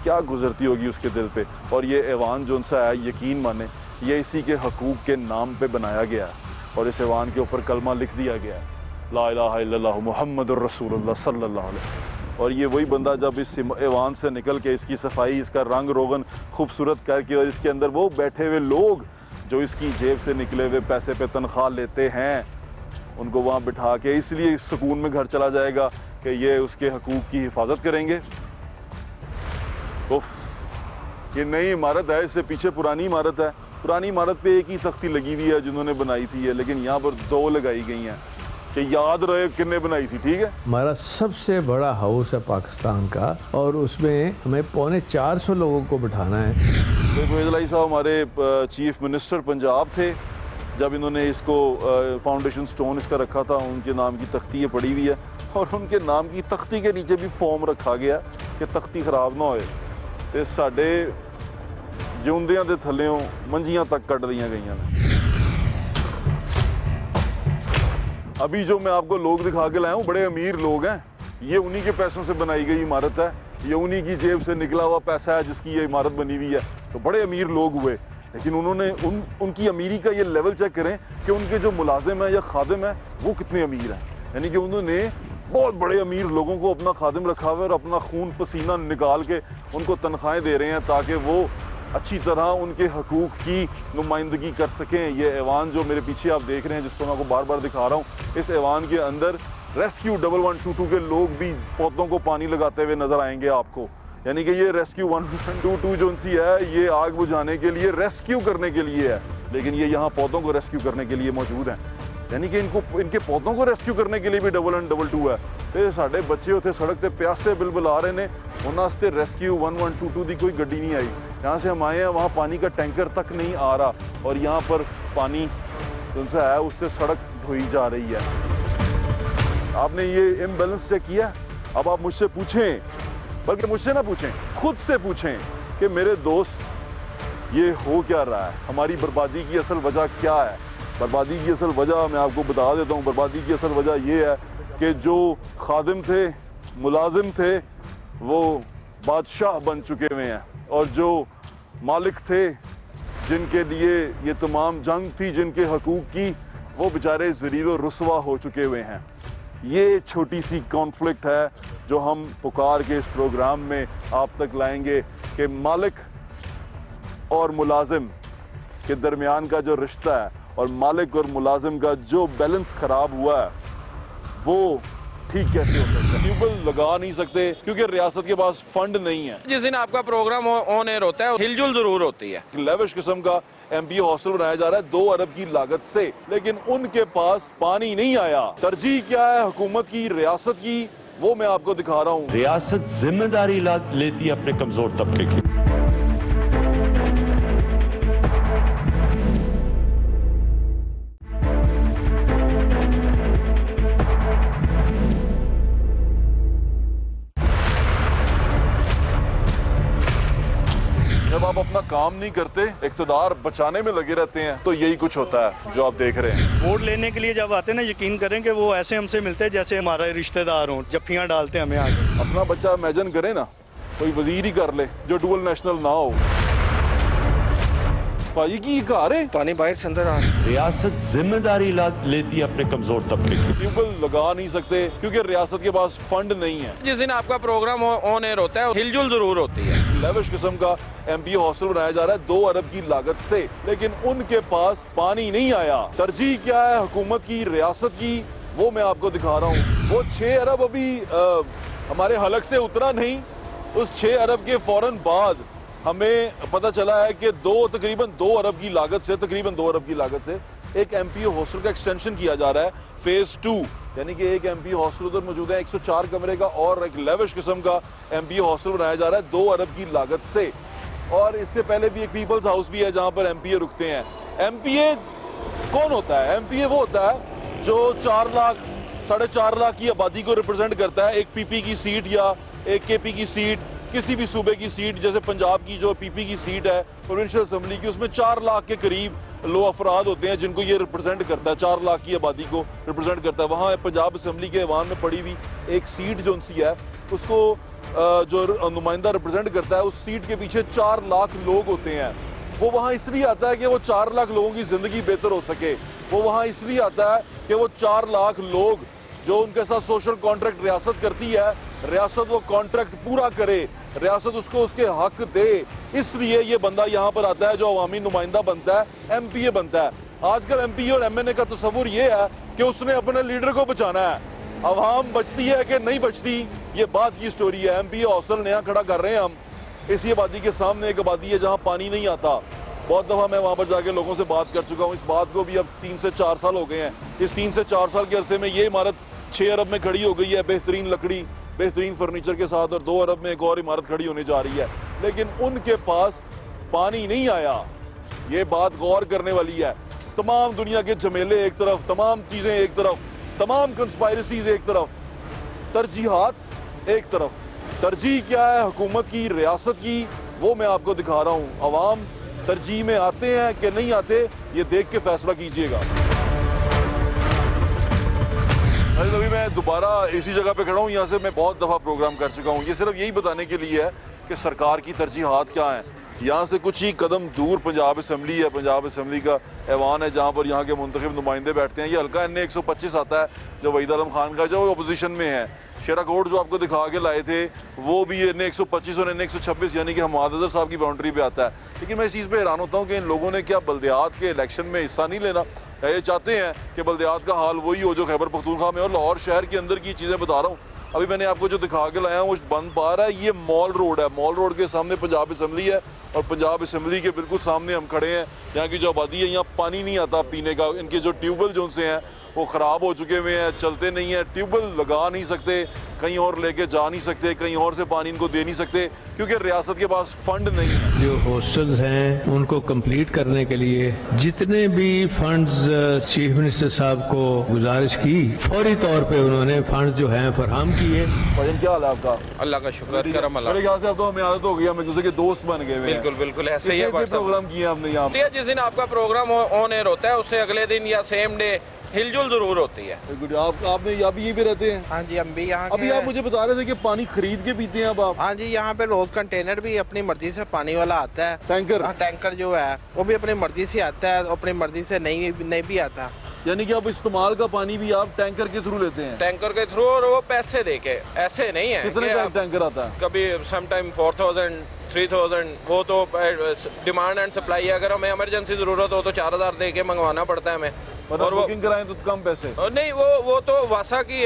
क्या गुजरती होगी उसके दिल पे और ये ऐवान जो उनसा है यकीन माने ये इसी के हकूक़ के नाम पे बनाया गया है और इस ऐवान के ऊपर कलमा लिख दिया गया है ला इलाहा इल्लल्लाह मुहम्मदुर रसूलुल्लाह सल्लल्लाहु अलैहि और ये वही बंदा जब इस ऐवान से निकल के इसकी सफाई इसका रंग रोगन खूबसूरत करके और इसके अंदर वो बैठे हुए लोग जो इसकी जेब से निकले हुए पैसे पे तनख्वाह लेते हैं उनको वहाँ बिठा के इसलिए सुकून में घर चला जाएगा कि ये उसके हकूक़ की हिफाजत करेंगे उफ ये नई इमारत है इससे पीछे पुरानी इमारत है पुरानी इमारत पे एक ही तख्ती लगी हुई है जिन्होंने बनाई थी है लेकिन यहाँ पर 2 लगाई गई हैं कि याद रहे किन्ने बनाई थी ठीक है हमारा सबसे बड़ा हाउस है पाकिस्तान का और उसमें हमें 450 लोगों को बिठाना है देखो इजलाई साहब हमारे चीफ मिनिस्टर पंजाब थे जब इन्होंने इसको फाउंडेशन स्टोन इसका रखा था उनके नाम की तख्ती ये पड़ी हुई है और उनके नाम की तख्ती के नीचे भी फॉर्म रखा गया कि तख्ती खराब ना होए तो साडे जिउंदियां दे थल्लेओं मंजियां तक कट दियां गई ने अभी जो मैं आपको लोग दिखा के लाया हूँ बड़े अमीर लोग हैं ये उन्हीं के पैसों से बनाई गई इमारत है ये उन्हीं की जेब से निकला हुआ पैसा है जिसकी ये इमारत बनी हुई है तो बड़े अमीर लोग हुए लेकिन उन्होंने उनकी अमीरी का ये लेवल चेक करें कि उनके जो मुलाजिम हैं या खादिम हैं वो कितने अमीर हैं यानी कि उन्होंने बहुत बड़े अमीर लोगों को अपना खादिम रखा हुआ है और अपना खून पसीना निकाल के उनको तनख्वाहें दे रहे हैं ताकि वो अच्छी तरह उनके हकूक़ की नुमाइंदगी कर सकें ये ऐवान जो मेरे पीछे आप देख रहे हैं जिसको मैं आपको बार बार दिखा रहा हूँ इस ऐवान के अंदर रेस्क्यू 1122 के लोग भी पौधों को पानी लगाते हुए नजर आएंगे आपको यानी कि ये रेस्क्यू 1122 जो उनसी है ये आग बुझाने के लिए रेस्क्यू करने के लिए है लेकिन ये यहाँ पौधों को रेस्क्यू करने के लिए मौजूद हैं यानी कि इनके पौधों को रेस्क्यू करने के लिए भी 1122 है तो साढ़े बच्चे उत्थे सड़क पे प्यासे बिलबुला रहे हैं उन्होंने रेस्क्यू 1122 की कोई गड्डी नहीं आई यहाँ से हम आए हैं वहाँ पानी का टैंकर तक नहीं आ रहा और यहाँ पर पानी उनसा है उससे सड़क धोई जा रही है आपने ये इम्बैलेंस चेक किया अब आप मुझसे पूछें बल्कि मुझसे ना पूछें खुद से पूछें कि मेरे दोस्त ये हो क्या रहा है हमारी बर्बादी की असल वजह क्या है बर्बादी की असल वजह मैं आपको बता देता हूँ बर्बादी की असल वजह ये है कि जो खादिम थे मुलाजिम थे वो बादशाह बन चुके हुए हैं और जो मालिक थे जिनके लिए ये तमाम जंग थी जिनके हकूक़ की वो बेचारे ज़लील और रुसवा हो चुके हुए हैं ये छोटी सी कॉन्फ्लिक्ट है जो हम पुकार के इस प्रोग्राम में आप तक लाएंगे कि मालिक और मुलाजिम के दरमियान का जो रिश्ता है और मालिक और मुलाजिम का जो बैलेंस खराब हुआ है वो ठीक कैसे हो सकता है ट्यूबवेल लगा नहीं सकते क्योंकि रियासत के पास फंड नहीं है जिस दिन आपका प्रोग्राम ऑन एयर होता है हिलजुल जरूर होती है लेविश किस्म का एमपी हॉस्टल बनाया जा रहा है 2 अरब की लागत से लेकिन उनके पास पानी नहीं आया तरजीह क्या है हुकूमत की रियासत की वो मैं आपको दिखा रहा हूँ रियासत जिम्मेदारी लेती है अपने कमजोर तबके की जब आप अपना काम नहीं करते इख्तिदार बचाने में लगे रहते हैं तो यही कुछ होता है जो आप देख रहे हैं वोट लेने के लिए जब आते हैं ना यकीन करें कि वो ऐसे हमसे मिलते हैं जैसे हमारे रिश्तेदार हों जफ्फियाँ डालते हैं हमें आगे अपना बच्चा इमेजिन करे ना कोई वजीर ही कर ले जो डुअल नेशनल ना हो भाई की घर है, पानी बाहर से अंदर आ रहा है। रियासत जिम्मेदारी लेती है अपने कमजोर तबके की। ट्यूबवेल लगा नहीं सकते क्योंकि रियासत के पास फंड नहीं है। जिस दिन आपका प्रोग्राम ऑन एयर होता है हिलजुल जरूर होती है। लेविश किस्म का MPA हॉस्टल बनाया जा रहा है 2 अरब की लागत से, लेकिन उनके पास पानी नहीं आया। तरजीह क्या है हुकूमत की, रियासत की, वो मैं आपको दिखा रहा हूँ। वो 6 अरब अभी हमारे हलक से उतरा नहीं, उस 6 अरब के फौरन बाद हमें पता चला है कि तकरीबन 2 अरब की लागत से एक MPA हॉस्टल का एक्सटेंशन किया जा रहा है फेज 2, यानी कि एक MPA हॉस्टल उधर मौजूद है 104 कमरे का और एक लेविश किस्म का MPA हॉस्टल बनाया जा रहा है 2 अरब की लागत से। और इससे पहले भी एक पीपल्स हाउस भी है जहां पर MPA रुकते हैं। MPA कौन होता है? MPA वो होता है जो 4 लाख 4.5 लाख की आबादी को रिप्रेजेंट करता है। एक PP की सीट या एक KP की सीट, किसी भी सूबे की सीट, जैसे पंजाब की जो PP की सीट है प्रोविंशियल असेंबली की, उसमें 4 लाख के करीब लोग अफराद होते हैं जिनको ये रिप्रेजेंट करता है, 4 लाख की आबादी को रिप्रेजेंट करता है। वहाँ पंजाब असेंबली के ऐवान में पड़ी हुई एक सीट जो उनसी है उसको जो नुमाइंदा रिप्रेजेंट करता है, उस सीट के पीछे 4 लाख लोग होते हैं। वो वहाँ इसलिए आता है कि वो 4 लाख लोगों की जिंदगी बेहतर हो सके। वो वहाँ इसलिए आता है कि वो 4 लाख लोग जो उनके साथ सोशल कॉन्ट्रैक्ट रियासत करती है, रियासत वो कॉन्ट्रैक्ट पूरा करे, रियासत उसको उसके हक दे। इसलिए ये बंदा यहाँ पर आता है जो अवामी नुमाइंदा बनता है, MPA बनता है। आजकल MPA और MNA का तस्वुर ये है कि उसने अपने लीडर को बचाना है। अवाम बचती है कि नहीं बचती, ये बात की स्टोरी है। MPA हॉस्टल नया खड़ा कर रहे हैं हम। इसी आबादी के सामने एक आबादी है जहाँ पानी नहीं आता। बहुत दफ़ा मैं वहाँ पर जाके लोगों से बात कर चुका हूँ। इस बात को भी अब 3 से 4 साल हो गए हैं। इस 3 से 4 साल के अरसे में ये इमारत 6 अरब में खड़ी हो गई है, बेहतरीन लकड़ी, बेहतरीन फर्नीचर के साथ, और 2 अरब में एक और इमारत खड़ी होने जा रही है। लेकिन उनके पास पानी नहीं आया। ये बात गौर करने वाली है। तमाम दुनिया के झमेले एक तरफ, तमाम चीजें एक तरफ, तमाम कंस्पायरेसीज एक तरफ, तरजीहात एक तरफ। तरजीह क्या है हुकूमत की, रियासत की, वो मैं आपको दिखा रहा हूँ। अवाम तरजीह में आते हैं कि नहीं आते, ये देख के फैसला कीजिएगा। अभी मैं दोबारा इसी जगह पे खड़ा हूँ। यहाँ से मैं बहुत दफ़ा प्रोग्राम कर चुका हूँ। ये सिर्फ यही बताने के लिए है कि सरकार की तरजीहात क्या हैं। यहाँ से कुछ ही कदम दूर पंजाब असेंबली है। पंजाब असेंबली का ऐवान है जहाँ पर यहाँ के मुंतखब नुमाइंदे बैठते हैं। ये हल्का NA 125 आता है जो वहीद आलम खान का, जो अपोजिशन में है। शेरा कोट जो आपको दिखा के लाए थे वो भी NA 125 और NA 126 यानी कि हमाद अजहर साहब की बाउंड्री पे आता है। लेकिन मैं इस चीज़ पे हैरान होता हूँ कि इन लोगों ने क्या बल्दियात के इलेक्शन में हिस्सा नहीं लेना। ये चाहते हैं कि बल्दियात का हाल वही हो जो खैबर पख्तूनख्वा में और लाहौर शहर के अंदर की चीज़ें बता रहा हूँ। अभी मैंने आपको जो दिखा के लाया हूँ वो बंद बार है। ये मॉल रोड है। मॉल रोड के सामने पंजाब असेंबली है और पंजाब असेंबली के बिल्कुल सामने हम खड़े हैं। यहाँ की जो आबादी है, यहाँ पानी नहीं आता पीने का। इनके जो ट्यूबवेल जो उनसे हैं वो ख़राब हो चुके हुए हैं, चलते नहीं हैं। ट्यूबवेल लगा नहीं सकते, कहीं और लेके जा नहीं सकते, कहीं और से पानी इनको दे नहीं सकते क्योंकि रियासत के पास फंड नहीं है। जो हॉस्टल्स हैं उनको कंप्लीट करने के लिए जितने भी फंड्स चीफ मिनिस्टर साहब को गुजारिश की, फौरी तौर पे उन्होंने फंड्स जो हैं फराहम किए। भाईजान क्या हाल है आपका? अल्लाह का शुक्र, करम अल्लाह। मेरे ख्याल से अब तो हमें आदत हो गई, हम एक दूसरे के दोस्त बन गए। बिल्कुल बिल्कुल ऐसे ही है। प्रोग्राम किया हमने यहाँ पे। जिस दिन आपका प्रोग्राम ऑन एयर होता है उससे अगले दिन या सेम डे हिलजुल जरूर होती है। आपने अभी यहीं पे रहते हैं? हाँ जी, हम भी यहाँ। अभी आप मुझे बता रहे थे कि पानी खरीद के पीते हैं अब आप? हाँ जी, यहाँ पे रोज कंटेनर भी अपनी मर्जी से पानी वाला आता है। टैंकर? टैंकर जो है वो भी अपनी मर्जी से आता है, अपनी मर्जी से नहीं भी आता। यानी कि अब इस्तेमाल का पानी भी आप टैंकर के थ्रू लेते हैं? टैंकर के थ्रू, और वो पैसे देके, ऐसे नहीं है। कितने टैंकर आता है? कभी समटाइम 4000 3000, वो तो डिमांड एंड सप्लाई है। अगर हमें इमरजेंसी जरूरत हो तो 4000 दे के मंगवाना पड़ता है हमें। और बुकिंग कराएं तो कम पैसे? नहीं, वो तो वासा की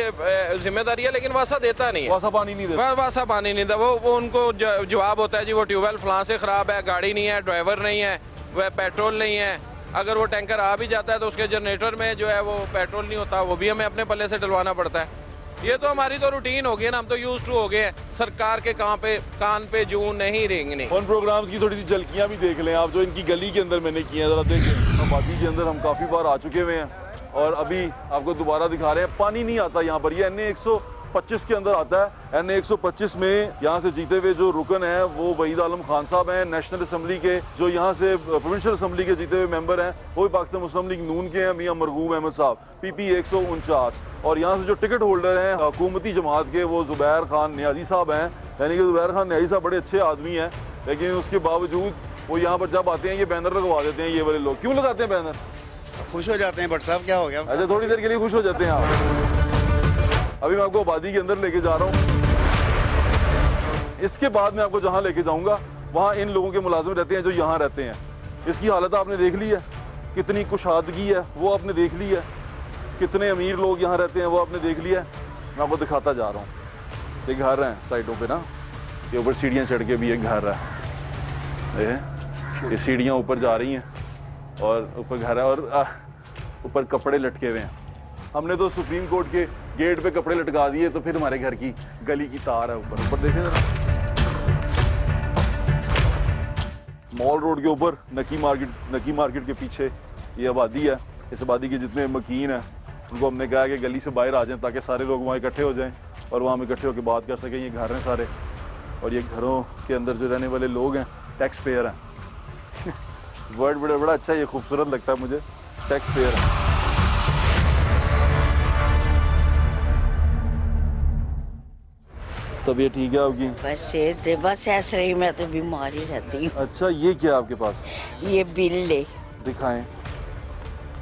जिम्मेदारी है, लेकिन वासा देता नहीं है। वासा पानी नहीं देता? वासा पानी नहीं देता। वो उनको जवाब होता है जी वो ट्यूबवेल फलां से खराब है, गाड़ी नहीं है, ड्राइवर नहीं है, वह पेट्रोल नहीं है। अगर वो टैंकर आ भी जाता है तो उसके जनरेटर में जो है वो पेट्रोल नहीं होता, वो भी हमें अपने पल्ले से डलवाना पड़ता है। ये तो हमारी तो रूटीन हो गई ना, हम तो यूज टू हो गए हैं। सरकार के कान पे जूं नहीं रेंगनी। उन प्रोग्राम्स की थोड़ी सी झलकियां भी देख लें आप, जो इनकी गली के अंदर मैंने किए हैं। जरा देखें, आबादी के अंदर हम काफ़ी बार आ चुके हुए हैं और अभी आपको दोबारा दिखा रहे हैं। पानी नहीं आता यहाँ पर। ये NA 125 के अंदर आता है। NA 125 में यहाँ से जीते हुए जो रुकन है वो वहीद आलम खान साहब हैं, नेशनल असेंबली के। जो यहाँ से प्रोविंशियल असेंबली के जीते हुए मेंबर हैं वो भी पाकिस्तान मुस्लिम लीग नून के हैं, मियां मरगूब अहमद साहब, PP 149। और यहाँ से जो टिकट होल्डर हैं हुकूमती जमात के वो ज़ुबैर खान न्याजी साहब हैं। यानी कि ज़ुबैर खान न्याजी साहब बड़े अच्छे आदमी हैं, लेकिन उसके बावजूद वो यहाँ पर जब आते हैं ये बैनर लगवा देते हैं, ये वाले लोग क्यों लगाते हैं बैनर? खुश हो जाते हैं भट्ट साहब, क्या हो गया? अच्छा थोड़ी देर के लिए खुश हो जाते हैं आप। अभी मैं आपको आबादी के अंदर लेके जा रहा हूँ, इसके बाद मैं आपको जहाँ लेके जाऊँगा वहाँ इन लोगों के मुलाजिम रहते हैं जो यहाँ रहते हैं। इसकी हालत आपने देख ली है, कितनी कुशादगी है वो आपने देख ली है, कितने अमीर लोग यहाँ रहते हैं वो आपने देख लिया है। मैं आपको दिखाता जा रहा हूँ। ये घर हैं साइडों पे ना, ये ऊपर सीढ़ियाँ चढ़ के भी एक घर है, ये सीढ़ियाँ ऊपर जा रही हैं और ऊपर घर है और ऊपर कपड़े लटके हुए हैं। हमने तो सुप्रीम कोर्ट के गेट पे कपड़े लटका दिए, तो फिर हमारे घर की गली की तार है ऊपर ऊपर देखें जरा। मॉल रोड के ऊपर नकी मार्केट के पीछे ये आबादी है। इस आबादी के जितने मकीन हैं उनको हमने कहा कि गली से बाहर आ जाएं ताकि सारे लोग वहाँ इकट्ठे हो जाएं और वहाँ में इकट्ठे होकर बात कर सकें। ये घर हैं सारे, और ये घरों के अंदर जो रहने वाले लोग हैं टैक्स पेयर हैं। वर्ड बड़ा अच्छा, ये खूबसूरत लगता है मुझे, टैक्स पेयर है। तबीयत ठीक है आपकी? बस ऐसे ही, मैं तो बीमार ही रहती हूँ। अच्छा ये क्या आपके पास? ये बिल ले दिखाएं।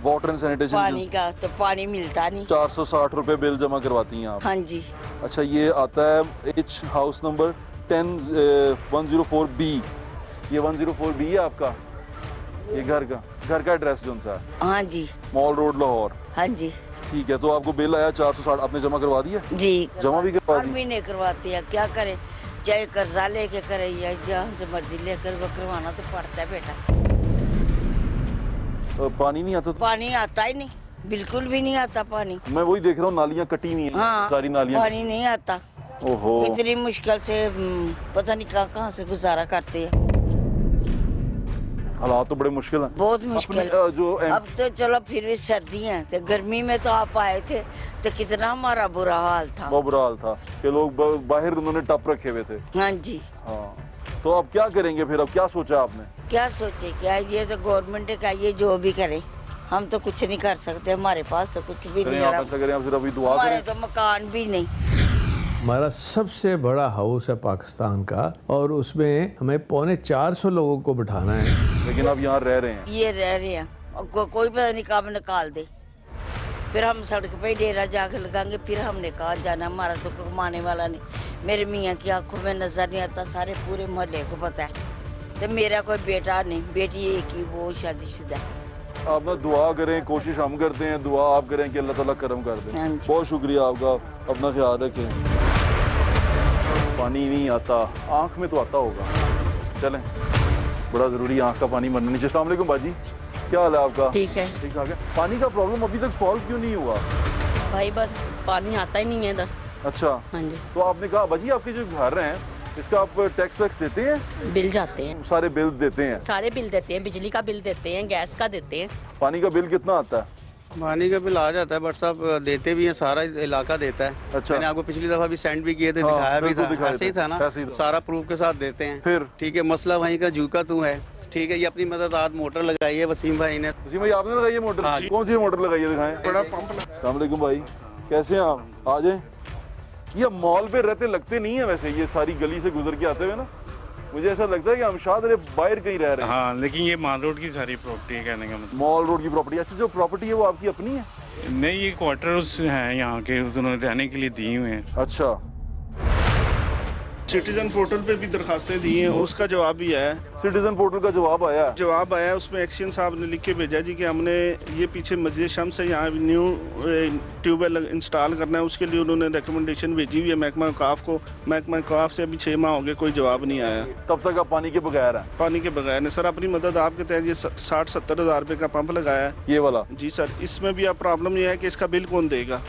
वाटर एंड सैनिटेशन पानी का, तो पानी मिलता नहीं। 460 रुपए बिल जमा करवाती हैं आप? हाँ जी। अच्छा ये आता है एच हाउस नंबर 104B। ये 104B है आपका, ये घर का एड्रेस जो सा है? हाँ जी। Mall road Lahore? हाँ जी। ठीक है, तो आपको बिल आया 460, आपने जमा करवा दिया? जी। जमा भी करवा दिया? नहीं करवाती है, क्या करे, चाहे कर्जा लेके करे या जहाँ से मर्जी लेकर वो करवाना तो पड़ता है बेटा। पानी नहीं आता? पानी आता ही नहीं, बिल्कुल भी नहीं आता पानी। मैं वही देख रहा हूँ, नालियाँ कटी हुई हैं। हाँ, सारी नालियाँ। पानी नहीं आता। ओहो, इतनी मुश्किल से पता नहीं कहाँ से गुजारा करते हैं। हालात तो बड़े मुश्किल हैं। बहुत मुश्किल। अब तो चलो फिर भी सर्दी है, तो गर्मी में तो आप आए थे तो कितना हमारा बुरा हाल था। बहुत बुरा हाल था कि लोग बाहर उन्होंने टप रखे हुए थे। हाँ जी। हाँ, तो अब क्या करेंगे फिर? अब क्या सोचा आपने? क्या सोचे, क्या ये तो गवर्नमेंट का, ये जो भी करे, हम तो कुछ नहीं कर सकते, हमारे पास तो कुछ भी नहीं है। हमारे तो मकान भी नहीं। हमारा सबसे बड़ा हाउस है पाकिस्तान का, और उसमें हमें 450 लोगों को बैठाना है। लेकिन आप यहाँ रह रहे हैं? ये रह रहे हैं, कोई पता नहीं कब निकाल दे, फिर हम सड़क पे डेरा जाकर लगाएंगे, फिर हमने कहा जाना, हमारा तो कमाने वाला नहीं। मेरे मियाँ की आंखों में नजर नहीं आता, सारे पूरे मोहल्ले को पता है। तो मेरा कोई बेटा नहीं, बेटी एक ही, वो शादीशुदा। आप ना दुआ करें, कोशिश हम करते हैं, दुआ आप करें कि अल्लाह ताला करम कर दे। बहुत शुक्रिया आपका, अपना ख्याल रखें। पानी नहीं आता, आँख में तो आता होगा। चलें, बड़ा ज़रूरी आँख का पानी मरना नहीं चाहिए। अस्सलाम वालेकुम बाजी, क्या हाल है आपका? ठीक है। ठीक ठाक है। पानी का प्रॉब्लम अभी तक सॉल्व क्यों नहीं हुआ? भाई बस पानी आता ही नहीं है इधर। अच्छा। हाँ जी। तो आपने कहा बाजी आपके जो घर हैं इसका आप टैक्स वैक्स देते हैं? बिल जाते हैं, सारे बिल देते हैं? सारे बिल देते हैं, बिजली का बिल देते हैं, गैस का देते हैं। पानी का बिल कितना आता है? पानी का बिल आ जाता है, बट साहब देते भी हैं, सारा इलाका देता है। अच्छा। मैंने आपको पिछली दफा भी सेंड भी किए थे, दिखाया भी था, ऐसे ही था ना, सारा प्रूफ के साथ देते हैं। फिर ठीक है, मसला वहीं का जूका तू है। ठीक है, ये अपनी मदद आज मोटर लगाई है वसीम भाई ने। वसीम भाई आपने लगाई है मोटर? हाँ। कौन सी मोटर लगाई है, दिखाएं। बड़ा पंप। अस्सलाम वालेकुम भाई, कैसे हैं आप? आ जाएं। ये मॉल पे रहते लगते नहीं है वैसे, ये सारी गली से गुजर के आते हुए ना, मुझे ऐसा लगता है कि हम शायद बाहर कहीं रह रहे हैं। हाँ, लेकिन ये मॉल रोड की सारी प्रॉपर्टी है, कहने का मतलब। मॉल रोड की प्रॉपर्टी? अच्छा, जो प्रॉपर्टी है वो आपकी अपनी है? नहीं, ये क्वार्टर्स हैं यहाँ के, उन्होंने रहने के लिए दिए हुए हैं। अच्छा। सिटीजन पोर्टल पे भी दरखास्तें दी हैं, उसका जवाब भी आया है। सिटीजन पोर्टल का जवाब आया? जवाब आया, उसमें एक्शन साहब ने लिख के भेजा जी कि हमने ये पीछे मस्जिद शम्स है, यहाँ न्यू ट्यूबवेल इंस्टॉल करना है, उसके लिए उन्होंने रिकमेंडेशन भेजी हुई है महकमा काफ को। महकमा काफ से अभी 6 माह हो गए, कोई जवाब नहीं आया। तब तक आप पानी के बगैर हैं? पानी के बगैर ने सर, अपनी मदद आपके तहत ये 60-70 हज़ार रुपये का पंप लगाया है। ये वाला? जी सर। इसमें भी अब प्रॉब्लम ये है कि इसका बिल कौन देगा?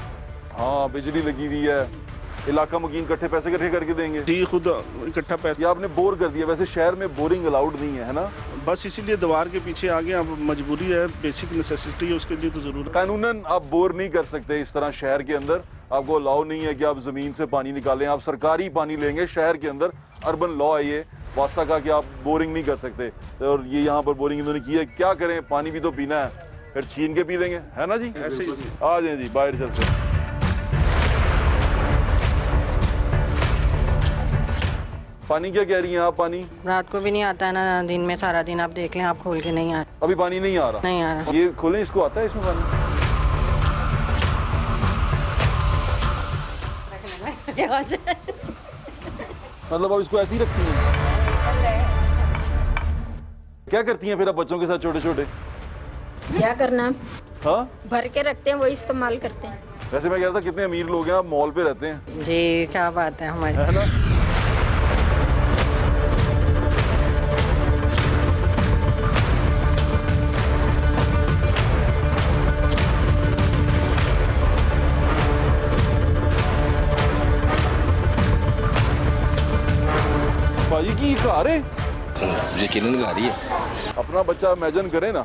हाँ, बिजली लगी हुई है, इलाका मकीन इकट्ठे पैसे इकट्ठे करके देंगे? जी, खुद इकट्ठा पैसे। आपने बोर कर दिया? वैसे शहर में बोरिंग अलाउड नहीं है ना? बस इसीलिए दीवार के पीछे आ गए, अब मजबूरी है, बेसिक नेसेसिटी है, उसके लिए तो जरूर। कानूनन आप बोर नहीं कर सकते इस तरह शहर के अंदर, आपको अलाउ नहीं है कि आप जमीन से पानी निकालें, आप सरकारी पानी लेंगे शहर के अंदर, अर्बन लॉ है ये वास्ता का कि आप बोरिंग नहीं कर सकते। और ये यहाँ पर बोरिंग इन्होंने की है, क्या करें, पानी भी तो पीना है, फिर छीन के पी देंगे, है ना जी? ऐसे ही। आ जाए जी, बाहर चलते हैं। पानी क्या कह रही हैं आप? पानी रात को भी नहीं आता है ना, दिन में सारा दिन आप देख लें, आप खोल के नहीं आता। अभी पानी नहीं आ रहा? नहीं आ रहा। ये खोलें, इसको आता है इसमें पानी? मतलब अब इसको ऐसे ही रखती हैं? क्या करती हैं फिर आप बच्चों के साथ छोटे छोटे? क्या करना, हाँ भर के रखते हैं, वही इस्तेमाल करते हैं। वैसे मैं कह रहा था कितने अमीर लोग हैं, आप मॉल पे रहते हैं। जी क्या बात है हमारी, है ना? भाई की घर है, यकीनन घर ही है। अपना बच्चा इमेजिन करे ना,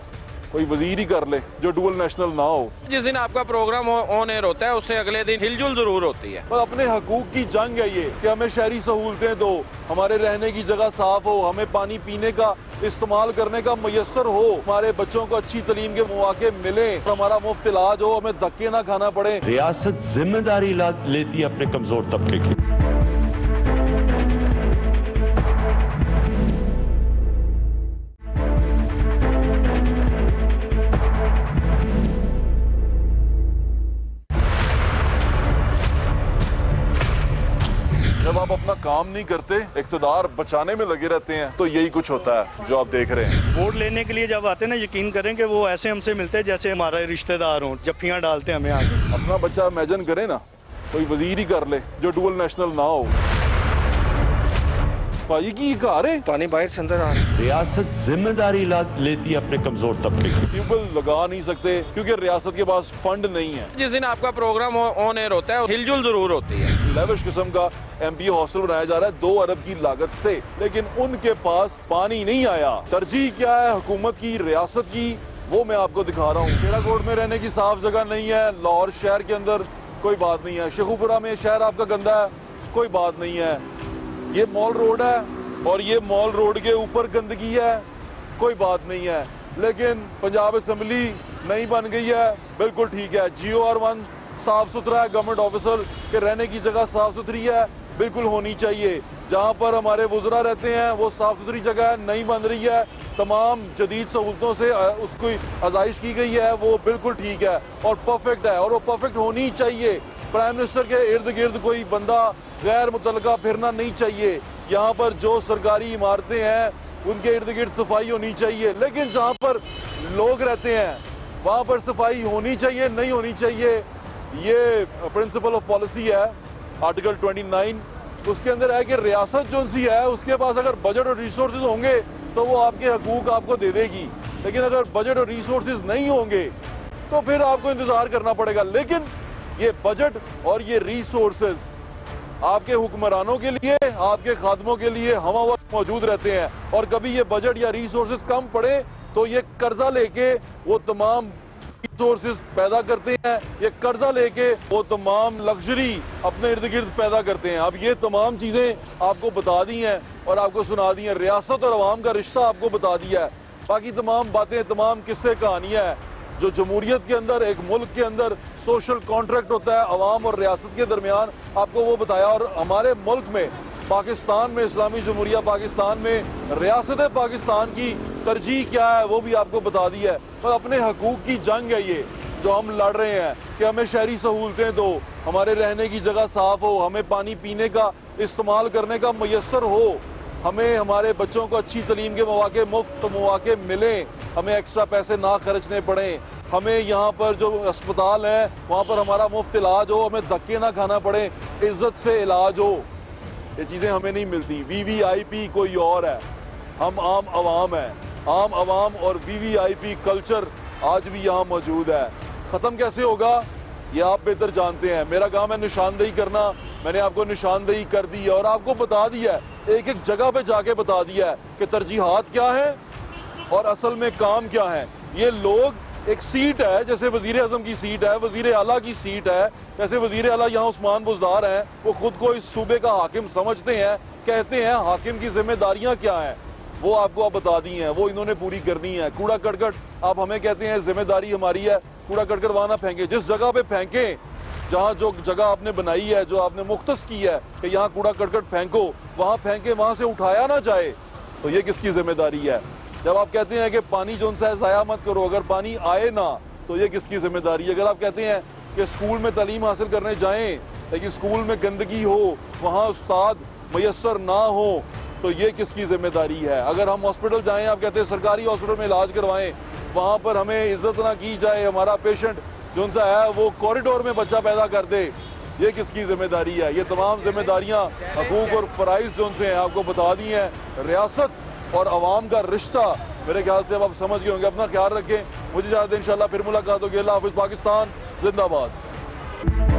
कोई वजीर ही कर ले जो डुअल नेशनल ना हो। जिस दिन आपका प्रोग्राम ऑन एयर होता है उससे अगले दिन हिलजुल जरूर होती है। पर अपने हकूक की जंग है ये कि हमें शहरी सहूलतें दो, हमारे रहने की जगह साफ हो, हमें पानी पीने का इस्तेमाल करने का मयसर हो, हमारे बच्चों को अच्छी तालीम के मौके मिले, हमारा मुफ्त इलाज हो, हमें धक्के ना खाना पड़े। रियासत जिम्मेदारी लेती है अपने कमजोर तबके की। जब आप अपना काम नहीं करते, इख्तिदार बचाने में लगे रहते हैं, तो यही कुछ होता है जो आप देख रहे हैं। वोट लेने के लिए जब आते हैं ना, यकीन करें कि वो ऐसे हमसे मिलते हैं जैसे हमारे रिश्तेदार हों, जफ्फियां डालते हैं हमें आगे। अपना बच्चा इमेजिन करे ना, कोई वजीर ही कर ले जो डुअल नेशनल ना हो। भाई की घर है, पानी बाहर से अंदर आ रहा है। रियासत जिम्मेदारी लेती है अपने कमजोर तबके की। ट्यूबवेल लगा नहीं सकते क्योंकि रियासत के पास फंड नहीं है। जिस दिन आपका प्रोग्राम ऑन एयर होता है हिलजुल जरूर होती है। लेविश किस्म का एमपी हॉस्टल बनाया जा रहा है 2 अरब की लागत से, लेकिन उनके पास पानी नहीं आया। तरजीह क्या है हुकूमत की, रियासत की, वो मैं आपको दिखा रहा हूँ। शेराकोट में रहने की साफ जगह नहीं है, लाहौर शहर के अंदर कोई बात नहीं है, शेखुपुरा में शहर आपका गंदा है, कोई बात नहीं है। ये मॉल रोड है और ये मॉल रोड के ऊपर गंदगी है, कोई बात नहीं है। लेकिन पंजाब असम्बली नहीं बन गई है, बिल्कुल ठीक है। GOR1 साफ सुथरा है, गवर्नमेंट ऑफिसर के रहने की जगह साफ सुथरी है, बिल्कुल होनी चाहिए। जहाँ पर हमारे वुज़रा रहते हैं वो साफ सुथरी जगह है, नहीं बन रही है, तमाम जदीद सहूलतों से उसकी आजाइश की गई है, वो बिल्कुल ठीक है और परफेक्ट है, और वो परफेक्ट होनी चाहिए। प्राइम मिनिस्टर के इर्द गिर्द कोई बंदा गैर मुतल्लका फिरना नहीं चाहिए। यहाँ पर जो सरकारी इमारतें हैं उनके इर्द गिर्द सफाई होनी चाहिए, लेकिन जहाँ पर लोग रहते हैं वहाँ पर सफाई होनी चाहिए, नहीं होनी चाहिए। ये प्रिंसिपल ऑफ पॉलिसी है आर्टिकल 29, उसके अंदर है कि रियासत जो सी है उसके पास अगर बजट और रिसोर्सेज होंगे तो वो आपके हकूक आपको दे देगी, लेकिन अगर बजट और रिसोर्सेज नहीं होंगे तो फिर आपको इंतजार करना पड़ेगा। लेकिन ये बजट और ये रिसोर्सेज आपके हुक्मरानों के लिए, आपके खादमों के लिए हमा वक्त मौजूद रहते हैं, और कभी ये बजट या रिसोर्सेज कम पड़े तो ये कर्जा लेके वो तमाम रिसोर्सेज पैदा करते हैं, ये कर्जा लेके वो तमाम लग्जरी अपने इर्द गिर्द पैदा करते हैं। अब ये तमाम चीजें आपको बता दी हैं और आपको सुना दी हैं, रियासत और अवाम का रिश्ता आपको बता दिया है। बाकी तमाम बातें, तमाम किस्से कहानियां हैं जो जमहूरियत के अंदर, एक मुल्क के अंदर सोशल कॉन्ट्रैक्ट होता है अवाम और रियासत के दरमियान, आपको वो बताया। और हमारे मुल्क में, पाकिस्तान में, इस्लामी जमहूरिया पाकिस्तान में रियासत पाकिस्तान की तरजीह क्या है वो भी आपको बता दी है। पर अपने हकूक की जंग है ये जो हम लड़ रहे हैं कि हमें शहरी सहूलतें दो, हमारे रहने की जगह साफ हो, हमें पानी पीने का इस्तेमाल करने का मयसर हो, हमें हमारे बच्चों को अच्छी तालीम के मौके, मुफ्त मौके मिले, हमें एक्स्ट्रा पैसे ना खर्चने पड़े, हमें यहाँ पर जो अस्पताल है वहाँ पर हमारा मुफ्त इलाज हो, हमें धक्के ना खाना पड़े, इज्जत से इलाज हो। ये चीज़ें हमें नहीं मिलती। VVIP कोई और है, हम आम आवाम हैं। आम आवाम और VVIP कल्चर आज भी यहाँ मौजूद है। ख़त्म कैसे होगा ये आप बेहतर जानते हैं। मेरा काम है निशानदेही करना, मैंने आपको निशानदेही कर दी है और आपको बता दिया है, एक एक जगह पे जाके बता दिया है कि तरजीहात क्या है और असल में काम क्या है। ये लोग, एक सीट है जैसे वजीर आजम की सीट है, वजीर आला की सीट है, जैसे वजीर आला यहाँ उस्मान बुज़दार हैं, वो खुद को इस सूबे का हाकिम समझते हैं, कहते हैं हाकिम की जिम्मेदारियां क्या हैं, वो आपको आप बता दी हैं, वो इन्होंने पूरी करनी है। कूड़ा करकट आप हमें कहते हैं जिम्मेदारी हमारी है, कूड़ा करकट वहां ना फेंके, जिस जगह पे फेंके जहाँ जो जगह आपने बनाई है, जो आपने मुख्तस की है कि यहाँ कूड़ा करकट फेंको, वहाँ फेंके, वहाँ से उठाया ना जाए, तो ये किसकी जिम्मेदारी है? जब आप कहते हैं कि पानी जो सा है ज़ाया मत करो, अगर पानी आए ना तो ये किसकी जिम्मेदारी है? अगर आप कहते हैं कि स्कूल में तालीम हासिल करने जाएं लेकिन स्कूल में गंदगी हो, वहाँ उस्ताद मैसर ना हो, तो ये किसकी जिम्मेदारी है? अगर हम हॉस्पिटल जाएं, आप कहते हैं सरकारी हॉस्पिटल में इलाज करवाएं, वहाँ पर हमें इज्जत ना की जाए, हमारा पेशेंट जो सा है वो कॉरिडोर में बच्चा पैदा कर दे, ये किसकी जिम्मेदारी है? ये तमाम जिम्मेदारियाँ हकूक और फ़राइज़ जो से हैं आपको बता दी हैं। रियासत और अवाम का रिश्ता मेरे ख्याल से अब आप समझ गए होंगे। अपना ख्याल रखें, मुझे इजाज़त दें, इंशाल्लाह फिर मुलाकात होगी। अल्लाह हाफ़िज़। पाकिस्तान जिंदाबाद।